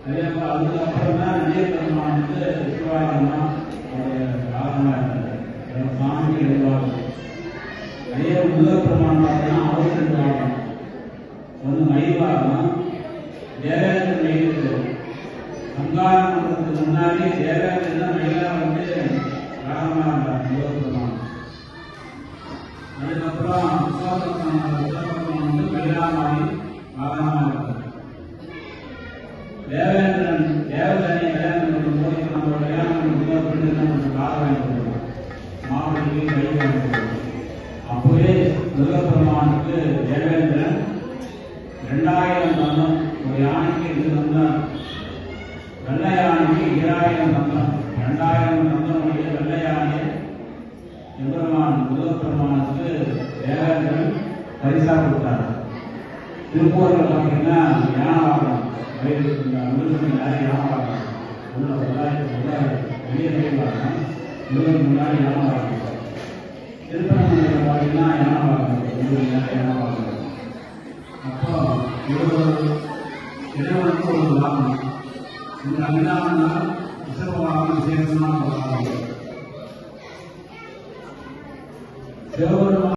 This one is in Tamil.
அதே போல அதுக்கப்புறம் தான் பெருமான் வந்து சிவாலயமா சாமி எழுதுவாங்க. அதே முருகப்பெருமான் பார்த்தீங்கன்னா அவர் ரெண்டு வாகனம், ஒன்று மயில் வாகனம், தேவேந்திரன் மயில். சங்காரம் பண்றதுக்கு முன்னாடி தேவேந்திரன் மயிலா வந்து வாகனமா இருந்தார் முருகப்பெருமான். அதுக்கப்புறம் முருகப்பெருமான் வந்து மயிலாமாரி வாகனமா இருந்தார். தேவேந்திரன் தேவதனை கல்யாணம் பண்ணும்போது நம்ம கல்யாணம் பண்ணும்போது நம்ம கால வாங்கி கொடுக்கணும், மாப்பிள்ளைக்கு கை வாங்கி கொடுக்கணும். அப்போவே முருகப்பெருமானுக்கு தேவேந்திரன் 2000 தந்தம், ஒரு யானைக்கு 2 தந்தம், வெள்ளை யானைக்கு 2000 தந்தம். 2000 தந்தம் உடைய வெள்ளை யானை எம்பெருமான் முருகப்பெருமானுக்கு தேவேந்திரன் பரிசா கொடுத்தார். திருப்பூரில் பார்த்தீங்கன்னா யானை வாகனம் முருகன் யாரும் யானை வாகனம் வெளியே வாகனம் முருகன் முன்னாடி யானை வாகனம். திருப்பரங்குன்றம் பார்த்தீங்கன்னா யானை வாகனம் முருகன் யானை வாகனம். அப்போ இறைவனுக்கு ஒரு வாகனம், இந்த அஞ்சாமன்னா ரிஷப வாகனம் சேர்ந்தனா ஒரு வாகனம். சிவபெருமான்